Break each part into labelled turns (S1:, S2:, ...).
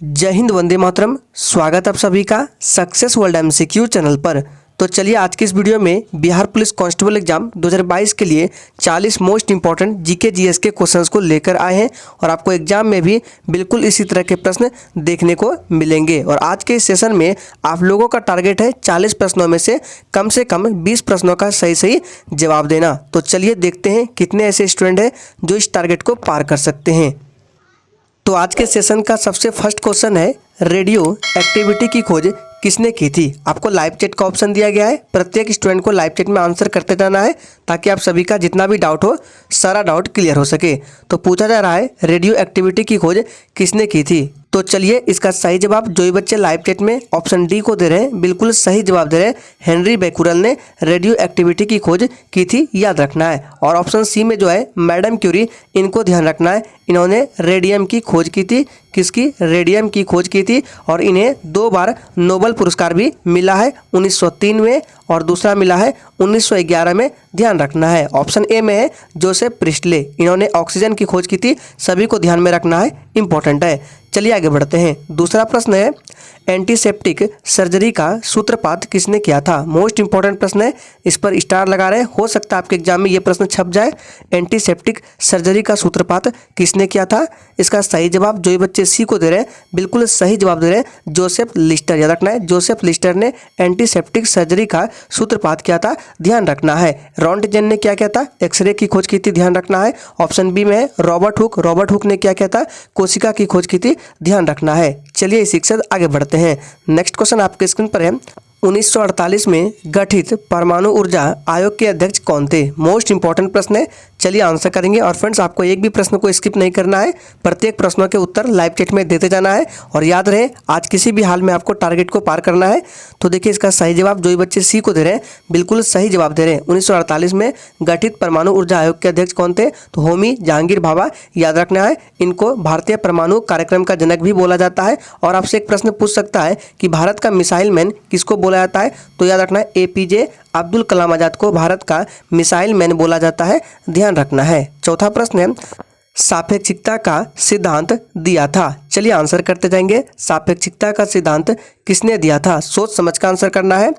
S1: जय हिंद, वंदे मातरम। स्वागत आप सभी का सक्सेस वर्ल्ड एमसीक्यू चैनल पर। तो चलिए आज की इस वीडियो में बिहार पुलिस कांस्टेबल एग्जाम 2022 के लिए 40 मोस्ट इंपॉर्टेंट जीके जीएस के क्वेश्चंस को लेकर आए हैं और आपको एग्जाम में भी बिल्कुल इसी तरह के प्रश्न देखने को मिलेंगे। और आज के इस सेशन में आप लोगों का टारगेट है 40 प्रश्नों में से कम 20 प्रश्नों का सही जवाब देना। तो चलिए देखते हैं कितने ऐसे स्टूडेंट हैं जो इस टारगेट को पार कर सकते हैं। तो आज के सेशन का सबसे फर्स्ट क्वेश्चन है, रेडियो एक्टिविटी की खोज किसने की थी। आपको लाइव चैट का ऑप्शन दिया गया है। प्रत्येक स्टूडेंट को लाइव चैट में आंसर करते जाना है ताकि आप सभी का जितना भी डाउट हो सारा डाउट क्लियर हो सके। तो पूछा जा रहा है रेडियो एक्टिविटी की खोज किसने की थी। तो चलिए इसका सही जवाब जो भी बच्चे लाइव चैट में ऑप्शन डी को दे रहे हैं बिल्कुल सही जवाब दे रहे हैं। हेनरी बैकुरल ने रेडियो एक्टिविटी की खोज की थी, याद रखना है। और ऑप्शन सी में जो है मैडम क्यूरी, इनको ध्यान रखना है। इन्होंने रेडियम की खोज की थी। किसकी? रेडियम की खोज की थी। और इन्हें 2 बार नोबेल पुरस्कार भी मिला है, 1903 में और दूसरा मिला है 1911 में, ध्यान रखना है। ऑप्शन ए में है जोसेफ प्रिस्टले, इन्होंने ऑक्सीजन की खोज की थी। सभी को ध्यान में रखना है, इंपॉर्टेंट है। चलिए आगे बढ़ते हैं। दूसरा प्रश्न है, एंटीसेप्टिक सर्जरी का सूत्रपात किसने किया था। मोस्ट इंपॉर्टेंट प्रश्न है, इस पर स्टार लगा रहे हैं। हो सकता है आपके एग्जाम में ये प्रश्न छप जाए। एंटीसेप्टिक सर्जरी का सूत्रपात किसने किया था। इसका सही जवाब जो ये बच्चे सी को दे रहे हैं बिल्कुल सही जवाब दे रहे हैं, जोसेफ लिस्टर, याद रखना है। जोसेफ लिस्टर ने एंटीसेप्टिक सर्जरी का सूत्रपात किया था, ध्यान रखना है। रॉन्टजेन ने क्या किया था? एक्सरे की खोज की थी, ध्यान रखना है। ऑप्शन बी में है रॉबर्ट हुक, रॉबर्ट हुक ने क्या किया था? कोशिका की खोज की थी, ध्यान रखना है। चलिए इसी के साथ आगे बढ़ते हैं। नेक्स्ट क्वेश्चन आपके स्क्रीन पर है, 1948 में गठित परमाणु ऊर्जा आयोग के अध्यक्ष कौन थे। मोस्ट इंपॉर्टेंट प्रश्न है, चलिए आंसर करेंगे। और फ्रेंड्स आपको एक भी प्रश्न को स्किप नहीं करना है, प्रत्येक प्रश्नों के उत्तर लाइव चैट में देते जाना है। और याद रहे आज किसी भी हाल में आपको टारगेट को पार करना है। तो देखिए इसका सही जवाब जो भी बच्चे सी को दे रहे हैं बिल्कुल सही जवाब दे रहे हैं। 1948 में गठित परमाणु ऊर्जा आयोग के अध्यक्ष कौन थे? तो होमी जहांगीर भाभा, याद रखना है। इनको भारतीय परमाणु कार्यक्रम का जनक भी बोला जाता है। और आपसे एक प्रश्न पूछ सकता है कि भारत का मिसाइल मैन किसको बोला जाता है। तो याद रखना है एपीजे अब्दुल कलाम आजाद को भारत का मिसाइल मैन बोला जाता है, ध्यान रखना है। चौथा प्रश्न है, सापेक्षिकता का सिद्धांत दिया था। चलिए आंसर करते जाएंगे। सापेक्षिकता का सिद्धांत किसने दिया था? सोच समझ कर आंसर करना है।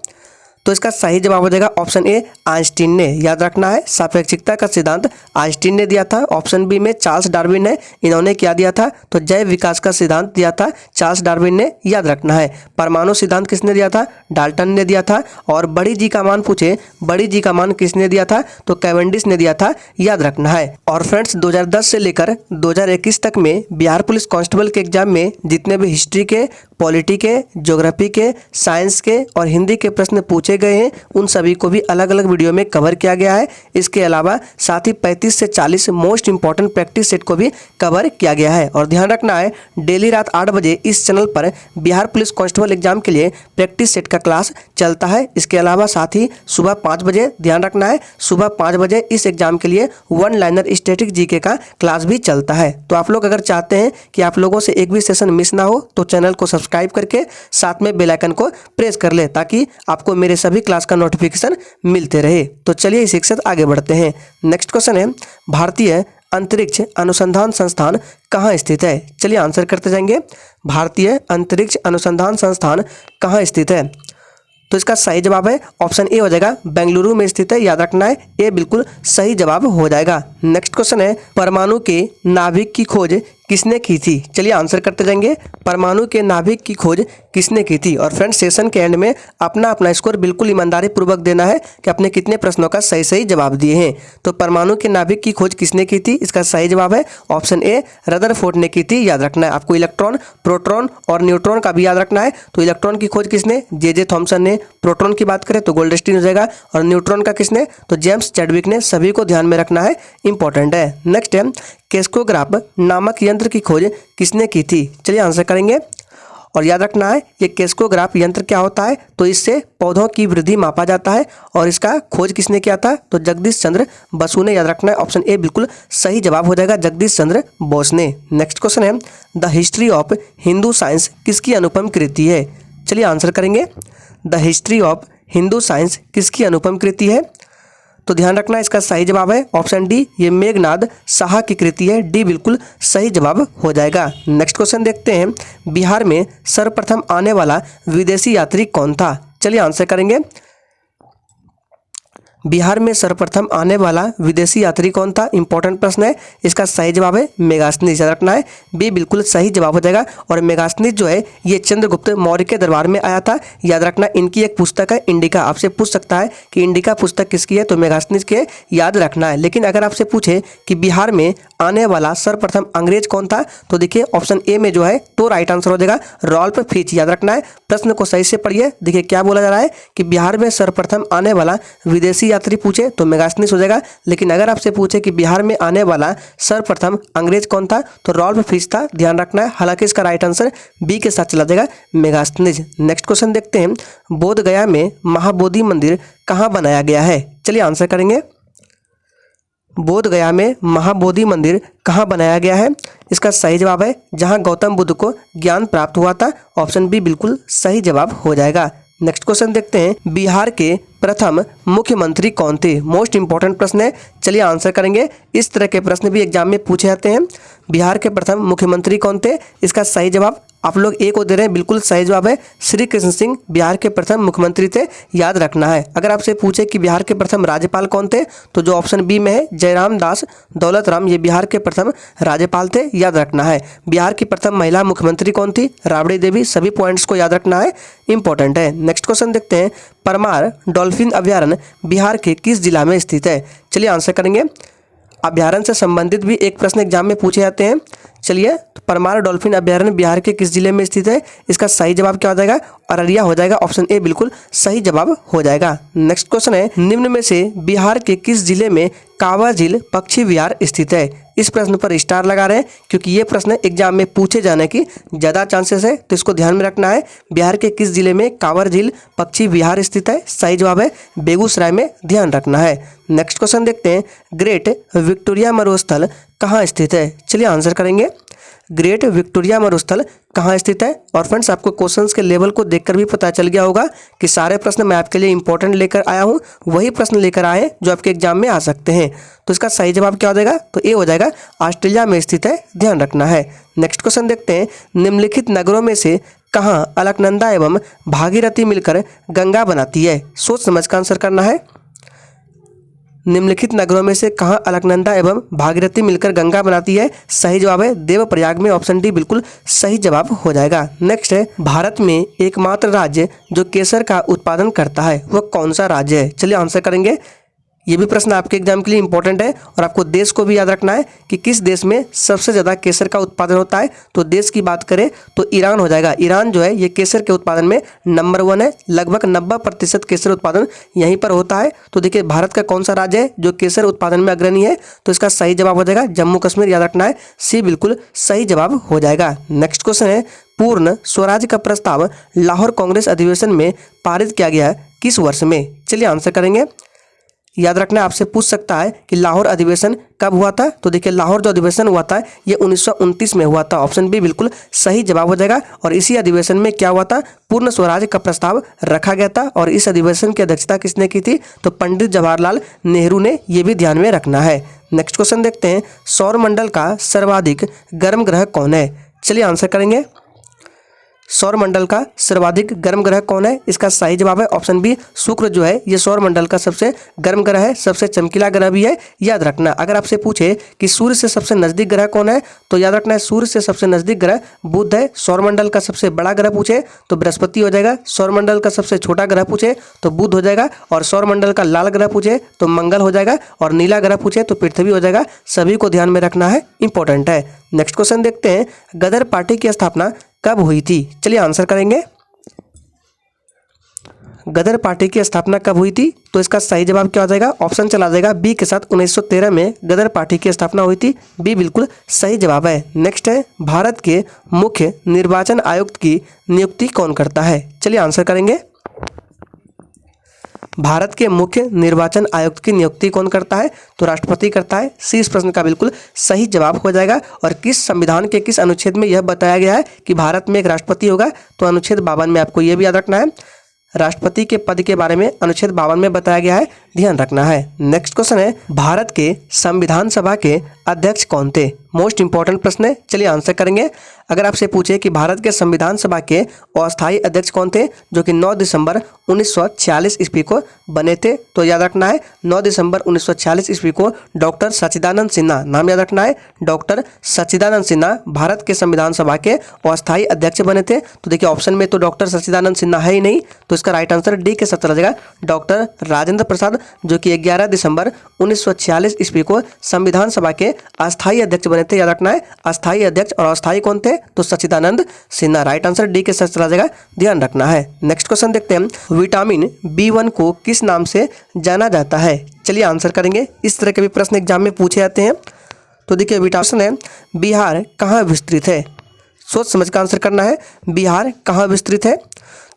S1: तो इसका सही जवाब हो जाएगा ऑप्शन ए, आइंस्टीन ने, याद रखना है। सापेक्षिकता का सिद्धांत आइंस्टीन ने दिया था। ऑप्शन बी में चार्ल्स डार्विन है, इन्होंने क्या दिया था? तो जैव विकास का सिद्धांत दिया था चार्ल्स डार्विन ने, याद रखना है। परमाणु सिद्धांत किसने दिया था? डाल्टन ने दिया था। और बड़ी जी का मान पूछे, बड़ी जी का मान किसने दिया था? तो कैवेंडिश ने दिया था, याद रखना है। और फ्रेंड्स 2010 से लेकर 2021 तक में बिहार पुलिस कांस्टेबल के एग्जाम में जितने भी हिस्ट्री के, पॉलिटी के, ज्योग्राफी के, साइंस के और हिंदी के प्रश्न पूछे गए हैं उन सभी को भी अलग अलग वीडियो में कवर किया गया है। इसके अलावा साथ ही 35 से 40 मोस्ट इंपॉर्टेंट प्रैक्टिस सेट को भी कवर किया गया है। और ध्यान रखना है डेली रात 8 बजे इस चैनल पर बिहार पुलिस कांस्टेबल एग्जाम के लिए प्रैक्टिस सेट का क्लास चलता है। इसके अलावा साथ ही सुबह 5 बजे, ध्यान रखना है, सुबह 5 बजे इस एग्जाम के लिए 1 लाइनर स्टैटिक जीके का क्लास भी चलता है। तो आप लोग अगर चाहते हैं कि आप लोगों से एक भी सेशन मिस ना हो तो चैनल को सब्सक्राइब करके साथ में बेल आइकन को प्रेस कर ले ताकि आपको मेरे सभी क्लास का नोटिफिकेशन मिलते रहे। तो चलिए इसी के साथ आगे बढ़ते हैं। नेक्स्ट क्वेश्चन है, भारतीय अंतरिक्ष अनुसंधान संस्थान कहाँ स्थित है। चलिए आंसर करते जाएंगे। भारतीय अंतरिक्ष अनुसंधान संस्थान कहाँ स्थित है। तो इसका सही जवाब है ऑप्शन ए हो जाएगा, बेंगलुरु में स्थित है, याद रखना है। ये बिल्कुल सही जवाब हो जाएगा। नेक्स्ट क्वेश्चन है, परमाणु के नाभिक की खोज किसने की थी। चलिए आंसर करते जाएंगे। परमाणु के नाभिक की खोज किसने की थी। और फ्रेंड्स सेशन के एंड में अपना अपना स्कोर बिल्कुल ईमानदारी पूर्वक देना है कि आपने कितने प्रश्नों का सही जवाब दिए हैं। तो परमाणु के नाभिक की खोज किसने की थी, इसका सही जवाब है ऑप्शन ए, रदरफोर्ड ने की थी, याद रखना है। आपको इलेक्ट्रॉन, प्रोटॉन और न्यूट्रॉन का भी याद रखना है। तो इलेक्ट्रॉन की खोज किसने? जे थॉमसन ने। प्रोटॉन की बात करें तो गोल्डस्टीन हो जाएगा। और न्यूट्रॉन का किसने? तो जेम्स चैडविक ने। सभी को ध्यान में रखना है, इंपॉर्टेंट है। नेक्स्ट है, केस्कोग्राफ नामक यंत्र की खोज किसने की थी। चलिए आंसर करेंगे। और याद रखना है ये केस्कोग्राफ यंत्र क्या होता है। तो इससे पौधों की वृद्धि मापा जाता है। और इसका खोज किसने किया था? तो जगदीश चंद्र बसु ने, याद रखना है। ऑप्शन ए बिल्कुल सही जवाब हो जाएगा, जगदीश चंद्र बोस ने। नेक्स्ट क्वेश्चन है, the history of Hindu science किसकी अनुपम कृति है। चलिए आंसर करेंगे। The history of Hindu science किसकी अनुपम कृति है। तो ध्यान रखना इसका सही जवाब है ऑप्शन डी, ये मेघनाद साहा की कृति है। डी बिल्कुल सही जवाब हो जाएगा। नेक्स्ट क्वेश्चन देखते हैं, बिहार में सर्वप्रथम आने वाला विदेशी यात्री कौन था? चलिए आंसर करेंगे। बिहार में सर्वप्रथम आने वाला विदेशी यात्री कौन था? इंपॉर्टेंट प्रश्न है। इसका सही जवाब है मेगास्थनीज, याद रखना है। बी बिल्कुल सही जवाब हो जाएगा। और मेगास्थनीज जो है ये चंद्रगुप्त मौर्य के दरबार में आया था। याद रखना इनकी एक पुस्तक है इंडिका। आपसे पूछ सकता है कि इंडिका पुस्तक किसकी है, तो मेगास्थनीज के याद रखना है। लेकिन अगर आपसे पूछे कि बिहार में आने वाला सर्वप्रथम अंग्रेज कौन था, तो देखिए ऑप्शन ए में जो है तो राइट आंसर हो जाएगा रॉल्फ फिच। याद रखना है, प्रश्न को सही से पढ़िए। देखिए क्या बोला जा रहा है कि बिहार में सर्वप्रथम आने वाला विदेशी यात्री पूछे तो मेगास्थनीज हो जाएगा। लेकिन अगर आपसे पूछे कि बिहार में आने वाला सर्वप्रथम अंग्रेज कौन था, तो रॉल्फ फिच था। ध्यान रखना है। हालांकि इसका राइट आंसर बी के साथ चला जाएगा मेगास्थनीज। नेक्स्ट क्वेश्चन देखते हैं, बोध गया में महाबोधि मंदिर कहाँ बनाया गया है? चलिए आंसर करेंगे। बोध गया में महाबोधि मंदिर कहाँ बनाया गया है? इसका सही जवाब है जहाँ गौतम बुद्ध को ज्ञान प्राप्त हुआ था। ऑप्शन बी बिल्कुल सही जवाब हो जाएगा। नेक्स्ट क्वेश्चन देखते हैं, बिहार के प्रथम मुख्यमंत्री कौन थे? मोस्ट इंपॉर्टेंट प्रश्न है। चलिए आंसर करेंगे। इस तरह के प्रश्न भी एग्जाम में पूछे जाते हैं। बिहार के प्रथम मुख्यमंत्री कौन थे? इसका सही जवाब आप लोग ए को दे रहे हैं, बिल्कुल सही जवाब है श्री कृष्ण सिंह बिहार के प्रथम मुख्यमंत्री थे। याद रखना है। अगर आपसे पूछे कि बिहार के प्रथम राज्यपाल कौन थे, तो जो ऑप्शन बी में है जयराम दास दौलत राम, ये बिहार के प्रथम राज्यपाल थे। याद रखना है। बिहार की प्रथम महिला मुख्यमंत्री कौन थी? राबड़ी देवी। सभी पॉइंट्स को याद रखना है, इंपॉर्टेंट है। नेक्स्ट क्वेश्चन देखते हैं, परमार डॉल्फिन अभ्यारण्य बिहार के किस जिला में स्थित है? चलिए आंसर करेंगे। अभ्यारण्य से संबंधित भी एक प्रश्न एग्जाम में पूछे जाते हैं। चलिए, तो परमार डॉल्फिन अभ्यारण्य बिहार के किस जिले में स्थित है? इसका सही जवाब क्या हो जाएगा? अररिया हो जाएगा। ऑप्शन ए बिल्कुल सही जवाब हो जाएगा। नेक्स्ट क्वेश्चन है, निम्न में से बिहार के किस जिले में कांवर झील पक्षी विहार स्थित है? इस प्रश्न पर स्टार लगा रहे हैं क्योंकि ये प्रश्न एग्जाम में पूछे जाने की ज़्यादा चांसेस है, तो इसको ध्यान में रखना है। बिहार के किस जिले में कांवर झील पक्षी विहार स्थित है? सही जवाब है बेगूसराय में। ध्यान रखना है। नेक्स्ट क्वेश्चन देखते हैं, ग्रेट विक्टोरिया मरुस्थल कहाँ स्थित है? चलिए आंसर करेंगे। ग्रेट विक्टोरिया मरुस्थल कहाँ स्थित है? और फ्रेंड्स आपको क्वेश्चंस के लेवल को देखकर भी पता चल गया होगा कि सारे प्रश्न मैं आपके लिए इंपॉर्टेंट लेकर आया हूँ, वही प्रश्न लेकर आए जो आपके एग्जाम में आ सकते हैं। तो इसका सही जवाब क्या हो जाएगा? तो ए हो जाएगा, ऑस्ट्रेलिया में स्थित है। ध्यान रखना है। नेक्स्ट क्वेश्चन देखते हैं, निम्नलिखित नगरों में से कहाँ अलकनंदा एवं भागीरथी मिलकर गंगा बनाती है? सोच समझ कर आंसर करना है। निम्नलिखित नगरों में से कहाँ अलकनंदा एवं भागीरथी मिलकर गंगा बनाती है? सही जवाब है देवप्रयाग में। ऑप्शन डी बिल्कुल सही जवाब हो जाएगा। नेक्स्ट है, भारत में एकमात्र राज्य जो केसर का उत्पादन करता है वह कौन सा राज्य है? चलिए आंसर करेंगे। ये भी प्रश्न आपके एग्जाम के लिए इंपॉर्टेंट है और आपको देश को भी याद रखना है कि किस देश में सबसे ज़्यादा केसर का उत्पादन होता है। तो देश की बात करें तो ईरान हो जाएगा। ईरान जो है ये केसर के उत्पादन में नंबर 1 है। लगभग 90% केसर उत्पादन यहीं पर होता है। तो देखिए भारत का कौन सा राज्य है जो केसर उत्पादन में अग्रणी है? तो इसका सही जवाब हो जाएगा जम्मू कश्मीर। याद रखना है, सी बिल्कुल सही जवाब हो जाएगा। नेक्स्ट क्वेश्चन है, पूर्ण स्वराज का प्रस्ताव लाहौर कांग्रेस अधिवेशन में पारित किया गया किस वर्ष में? चलिए आंसर करेंगे। याद रखना, आपसे पूछ सकता है कि लाहौर अधिवेशन कब हुआ था? तो देखिए लाहौर जो अधिवेशन हुआ था ये 1929 में हुआ था। ऑप्शन बी बिल्कुल सही जवाब हो जाएगा। और इसी अधिवेशन में क्या हुआ था? पूर्ण स्वराज का प्रस्ताव रखा गया था। और इस अधिवेशन की अध्यक्षता किसने की थी? तो पंडित जवाहरलाल नेहरू ने। ये भी ध्यान में रखना है। नेक्स्ट क्वेश्चन देखते हैं, सौरमंडल का सर्वाधिक गर्म ग्रह कौन है? चलिए आंसर करेंगे। सौरमंडल का सर्वाधिक गर्म ग्रह कौन है? इसका सही जवाब है ऑप्शन बी शुक्र जो है ये सौरमंडल का सबसे गर्म ग्रह है, सबसे चमकीला ग्रह भी है। याद रखना, अगर आपसे पूछे कि सूर्य से सबसे नजदीक ग्रह कौन है, तो याद रखना है सूर्य से सबसे नजदीक ग्रह बुध है। सौरमंडल का सबसे बड़ा ग्रह पूछे तो बृहस्पति हो जाएगा। सौरमंडल का सबसे छोटा ग्रह पूछे तो बुध हो जाएगा। और सौरमंडल का लाल ग्रह पूछे तो मंगल हो जाएगा। और नीला ग्रह पूछे तो पृथ्वी हो जाएगा। सभी को ध्यान में रखना है, इंपॉर्टेंट है। नेक्स्ट क्वेश्चन देखते हैं, गदर पार्टी की स्थापना कब हुई थी? चलिए आंसर करेंगे। गदर पार्टी की स्थापना कब हुई थी? तो इसका सही जवाब क्या हो जाएगा? ऑप्शन चला जाएगा बी के साथ। 1913 में गदर पार्टी की स्थापना हुई थी। बी बिल्कुल सही जवाब है। नेक्स्ट है, भारत के मुख्य निर्वाचन आयुक्त की नियुक्ति कौन करता है? चलिए आंसर करेंगे। भारत के मुख्य निर्वाचन आयुक्त की नियुक्ति कौन करता है? तो राष्ट्रपति करता है। सी इस प्रश्न का बिल्कुल सही जवाब हो जाएगा। और किस संविधान के किस अनुच्छेद में यह बताया गया है कि भारत में एक राष्ट्रपति होगा? तो अनुच्छेद 52 में। आपको यह भी याद रखना है। राष्ट्रपति के पद के बारे में अनुच्छेद 52 में बताया गया है, ध्यान रखना है। नेक्स्ट क्वेश्चन है, भारत के संविधान सभा के अध्यक्ष कौन थे? मोस्ट इंपॉर्टेंट प्रश्न है, चलिए आंसर करेंगे। अगर आपसे पूछे कि भारत के संविधान सभा के अस्थायी अध्यक्ष कौन थे, जो कि 9 दिसंबर 1946 ईस्वी को बने थे, तो याद रखना है 9 दिसंबर 1946 ईस्वी को डॉक्टर सच्चिदानंद सिन्हा, नाम याद रखना है, डॉक्टर सच्चिदानंद सिन्हा भारत के संविधान सभा के अस्थायी अध्यक्ष बने थे। तो देखिए ऑप्शन में तो डॉक्टर सच्चिदानंद सिन्हा है ही नहीं, तो इसका राइट आंसर डी के साथ चला जाएगा, डॉक्टर राजेंद्र प्रसाद, जो कि 11 दिसंबर 1946 ईस्वी को संविधान सभा के अस्थायी अध्यक्ष बने थे। याद रखना है अस्थायी अध्यक्ष और अस्थायी कौन थे, तो सच्चिदानंद सिन्हा। राइट आंसर डी के साथ चला जाएगा, ध्यान रखना है। नेक्स्ट क्वेश्चन देखते हैं, विटामिन B1 को किस नाम से जाना जाता है? चलिए आंसर करेंगे। इस तरह के भी प्रश्न एग्जाम में पूछे जाते हैं। तो देखिए विटामिन है, बिहार कहाँ विस्तृत है? सोच समझ कर आंसर करना है, बिहार कहाँ विस्तृत है?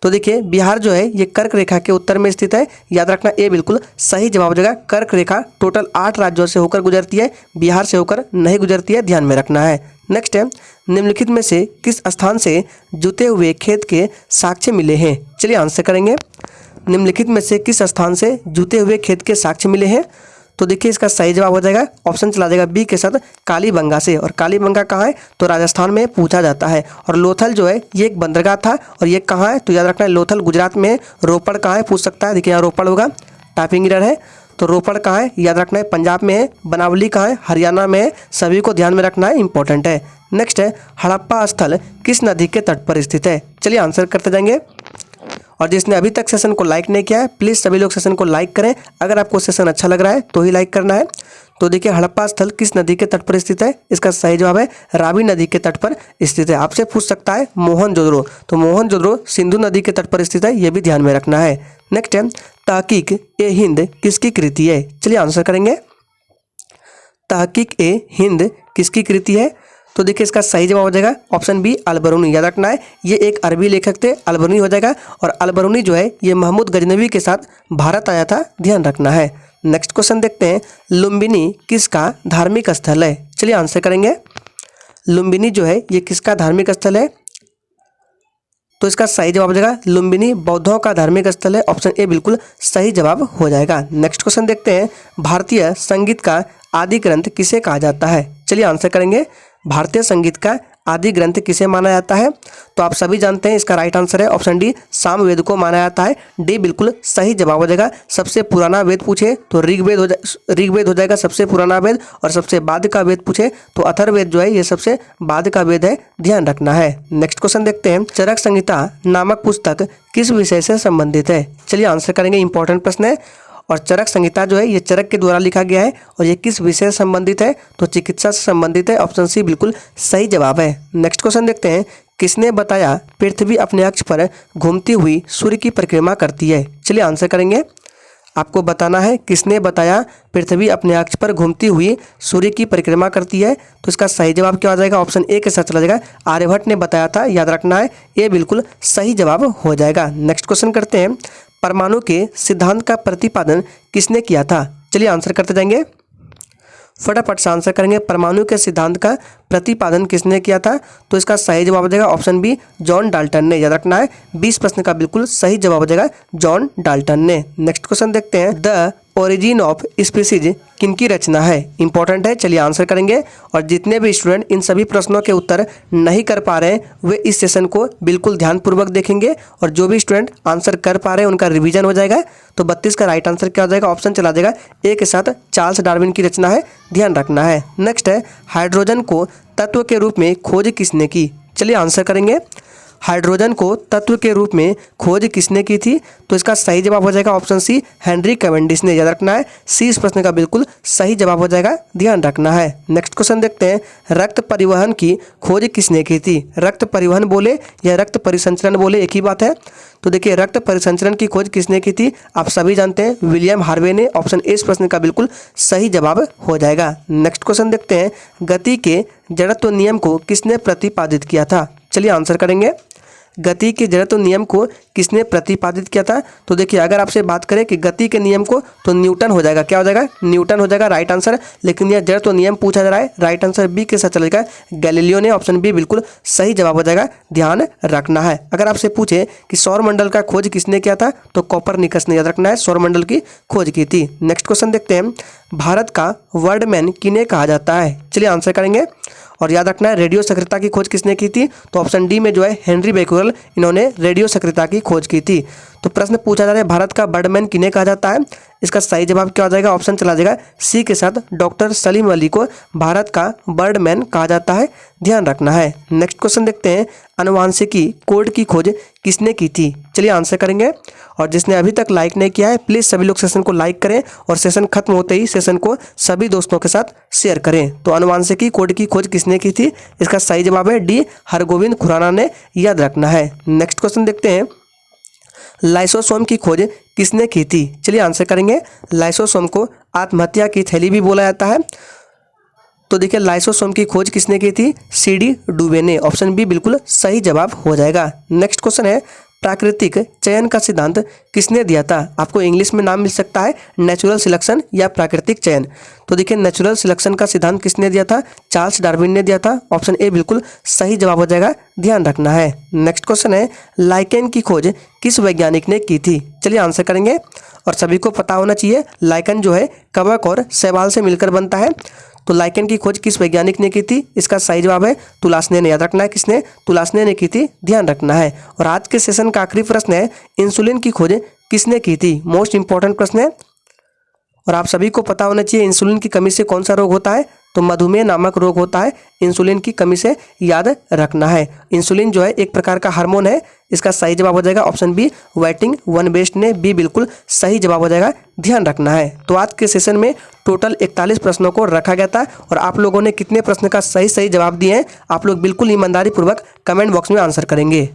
S1: तो देखिए बिहार जो है ये कर्क रेखा के उत्तर में स्थित है। याद रखना ये बिल्कुल सही जवाब हो जाएगा। कर्क रेखा टोटल 8 राज्यों से होकर गुजरती है, बिहार से होकर नहीं गुजरती है, ध्यान में रखना है। नेक्स्ट है, निम्नलिखित में से किस स्थान से जुते हुए खेत के साक्ष्य मिले हैं? चलिए आंसर करेंगे। निम्नलिखित में से किस स्थान से जुते हुए खेत के साक्ष्य मिले हैं? तो देखिए इसका सही जवाब हो जाएगा, ऑप्शन चला जाएगा बी के साथ, कालीबंगा से। और कालीबंगा कहाँ है? तो राजस्थान में पूछा जाता है। और लोथल जो है ये एक बंदरगाह था, और ये कहाँ है? तो याद रखना है लोथल गुजरात में। रोपड़ कहाँ है? पूछ सकता है, देखिए यहाँ रोपड़ होगा, टाइपिंग एरर है। तो रोपड़ कहाँ है? याद रखना है पंजाब में है। बनावली कहाँ है? हरियाणा में है। सभी को ध्यान में रखना है, इंपॉर्टेंट है। नेक्स्ट है, हड़प्पा स्थल किस नदी के तट पर स्थित है? चलिए आंसर करते जाएंगे। और जिसने अभी तक सेशन को लाइक नहीं किया है, प्लीज़ सभी लोग सेशन को लाइक करें। अगर आपको सेशन अच्छा लग रहा है तो ही लाइक करना है। तो देखिए हड़प्पा स्थल किस नदी के तट पर स्थित है? इसका सही जवाब है रावी नदी के तट पर स्थित है। आपसे पूछ सकता है मोहनजोदड़ो, तो मोहनजोदड़ो सिंधु नदी के तट पर स्थित है, ये भी ध्यान में रखना है। नेक्स्ट है, तहकीक ए हिंद किसकी कृति है? चलिए आंसर करेंगे। तहकीक ए हिंद किसकी कृति है? तो देखिए इसका सही जवाब हो जाएगा ऑप्शन बी, अलबरूनी। याद रखना है ये एक अरबी लेखक थे, अलबरूनी हो जाएगा। और अलबरूनी जो है ये महमूद गजनवी के साथ भारत आया था, ध्यान रखना है। नेक्स्ट क्वेश्चन देखते हैं, लुम्बिनी किसका धार्मिक स्थल है? चलिए आंसर करेंगे। लुम्बिनी जो है ये किसका धार्मिक स्थल है? तो इसका सही जवाब हो जाएगा लुम्बिनी बौद्धों का धार्मिक स्थल है, ऑप्शन ए बिल्कुल सही जवाब हो जाएगा। नेक्स्ट क्वेश्चन देखते हैं, भारतीय संगीत का आदि ग्रंथ किसे कहा जाता है? चलिए आंसर करेंगे। भारतीय संगीत का आदि ग्रंथ किसे माना जाता है? तो आप सभी जानते हैं इसका राइट आंसर है ऑप्शन डी, सामवेद को माना जाता है। डी बिल्कुल सही जवाब हो जाएगा। सबसे पुराना वेद पूछे तो ऋग्वेद हो जाएगा सबसे पुराना वेद, और सबसे बाद का वेद पूछे तो अथर्ववेद जो है ये सबसे बाद का वेद है, ध्यान रखना है। नेक्स्ट क्वेश्चन देखते हैं, चरक संहिता नामक पुस्तक किस विषय से संबंधित है? चलिए आंसर करेंगे, इंपॉर्टेंट प्रश्न है। और चरक संहिता जो है ये चरक के द्वारा लिखा गया है, और ये किस विषय से संबंधित है? तो चिकित्सा से संबंधित है, ऑप्शन सी बिल्कुल सही जवाब है। नेक्स्ट क्वेश्चन देखते हैं, किसने बताया पृथ्वी अपने अक्ष पर घूमती हुई सूर्य की परिक्रमा करती है? चलिए आंसर करेंगे। आपको बताना है किसने बताया पृथ्वी अपने अक्ष पर घूमती हुई सूर्य की परिक्रमा करती है। तो इसका सही जवाब क्या हो जाएगा? ऑप्शन ए के साथ चला जाएगा, आर्यभट्ट ने बताया था, याद रखना है ये बिल्कुल सही जवाब हो जाएगा। नेक्स्ट क्वेश्चन करते हैं, परमाणु के सिद्धांत का प्रतिपादन किसने किया था? चलिए आंसर करते जाएंगे, फटाफट से आंसर करेंगे। परमाणु के सिद्धांत का प्रतिपादन किसने किया था? तो इसका सही जवाब हो जाएगा ऑप्शन बी, जॉन डाल्टन ने। याद रखना है 20 प्रश्न का बिल्कुल सही जवाब हो जाएगा जॉन डाल्टन ने। नेक्स्ट क्वेश्चन देखते हैं, द ओरिजिन ऑफ स्पीसीज किनकी रचना है? इंपॉर्टेंट है, चलिए आंसर करेंगे। और जितने भी स्टूडेंट इन सभी प्रश्नों के उत्तर नहीं कर पा रहे हैं वे इस सेशन को बिल्कुल ध्यानपूर्वक देखेंगे, और जो भी स्टूडेंट आंसर कर पा रहे हैं उनका रिवीजन हो जाएगा। तो 32 का राइट आंसर क्या हो जाएगा? ऑप्शन चला जाएगा ए के साथ, चार्ल्स डार्विन की रचना है, ध्यान रखना है। नेक्स्ट है, हाइड्रोजन को तत्व के रूप में खोज किसने की? चलिए आंसर करेंगे। हाइड्रोजन को तत्व के रूप में खोज किसने की थी? तो इसका सही जवाब हो जाएगा ऑप्शन सी, हेनरी कैवेंडिश ने। याद रखना है सी इस प्रश्न का बिल्कुल सही जवाब हो जाएगा, ध्यान रखना है। नेक्स्ट क्वेश्चन देखते हैं, रक्त परिवहन की खोज किसने की थी? रक्त परिवहन बोले या रक्त परिसंचरण बोले एक ही बात है। तो देखिए रक्त परिसंचरण की खोज किसने की थी? आप सभी जानते हैं विलियम हार्वे ने, ऑप्शन ए इस प्रश्न का बिल्कुल सही जवाब हो जाएगा। नेक्स्ट क्वेश्चन देखते हैं, गति के जड़त्व नियम को किसने प्रतिपादित किया था? चलिए आंसर करेंगे। गति के जड़त्व नियम को किसने प्रतिपादित किया था? तो देखिए अगर आपसे बात करें कि गति के नियम को तो न्यूटन हो जाएगा। क्या हो जाएगा? न्यूटन हो जाएगा राइट आंसर। लेकिन यह जड़त्व नियम पूछा जा रहा है, राइट आंसर बी के साथ चलेगा, गैलीलियो ने। ऑप्शन बी बिल्कुल सही जवाब हो जाएगा, ध्यान रखना है। अगर आपसे पूछे कि सौरमंडल का खोज किसने किया था तो कोपरनिकस ने, याद रखना है, सौरमंडल की खोज की थी। नेक्स्ट क्वेश्चन देखते हैं, भारत का वर्डमैन किन्हें कहा जाता है? चलिए आंसर करेंगे और याद रखना है रेडियो सक्रियता की खोज किसने की थी? तो ऑप्शन डी में जो है हेनरी बेक्वेरेल, इन्होंने रेडियो सक्रियता की खोज की थी। तो प्रश्न पूछा जा रहा है भारत का बर्डमैन किन्हें कहा जाता है? इसका सही जवाब क्या हो जाएगा? ऑप्शन चला जाएगा सी के साथ, डॉक्टर सलीम अली को भारत का बर्डमैन कहा जाता है, ध्यान रखना है। नेक्स्ट क्वेश्चन देखते हैं, अनुवांशिकी कोड की खोज किसने की थी? चलिए आंसर करेंगे और जिसने अभी तक लाइक नहीं किया है प्लीज़ सभी लोग सेशन को लाइक करें और सेशन खत्म होते ही सेशन को सभी दोस्तों के साथ शेयर करें। तो अनुवांशिकी कोड की खोज किसने की थी? इसका सही जवाब है डी, हरगोविंद खुराना ने, याद रखना है। नेक्स्ट क्वेश्चन देखते हैं, लाइसोसोम की खोज किसने की थी? चलिए आंसर करेंगे, लाइसोसोम को आत्महत्या की थैली भी बोला जाता है। तो देखिए लाइसोसोम की खोज किसने की थी? सीडी डुबे ने। ऑप्शन बी बिल्कुल सही जवाब हो जाएगा। नेक्स्ट क्वेश्चन है, प्राकृतिक चयन का सिद्धांत किसने दिया था? आपको इंग्लिश में नाम मिल सकता है नेचुरल सिलेक्शन या प्राकृतिक चयन। तो देखिए नेचुरल सिलेक्शन का सिद्धांत किसने दिया था? चार्ल्स डार्विन ने दिया था। ऑप्शन ए बिल्कुल सही जवाब हो जाएगा, ध्यान रखना है। नेक्स्ट क्वेश्चन है, लाइकेन की खोज किस वैज्ञानिक ने की थी? चलिए आंसर करेंगे और सभी को पता होना चाहिए लाइकेन जो है कवक और शैवाल से मिलकर बनता है। तो लाइकेन की खोज किस वैज्ञानिक ने की थी? इसका सही जवाब है तुलासने ने, याद रखना है किसने? तुलासने ने की थी, ध्यान रखना है। और आज के सेशन का आखिरी प्रश्न है, इंसुलिन की खोज किसने की थी? मोस्ट इंपॉर्टेंट प्रश्न है और आप सभी को पता होना चाहिए इंसुलिन की कमी से कौन सा रोग होता है? तो मधुमेह नामक रोग होता है इंसुलिन की कमी से, याद रखना है। इंसुलिन जो है एक प्रकार का हार्मोन है। इसका सही जवाब हो जाएगा ऑप्शन बी, वाइटिंग वन बेस्ट ने, बी बिल्कुल सही जवाब हो जाएगा, ध्यान रखना है। तो आज के सेशन में टोटल 41 प्रश्नों को रखा गया था और आप लोगों ने कितने प्रश्न का सही जवाब दिए हैं आप लोग बिल्कुल ईमानदारी पूर्वक कमेंट बॉक्स में आंसर करेंगे।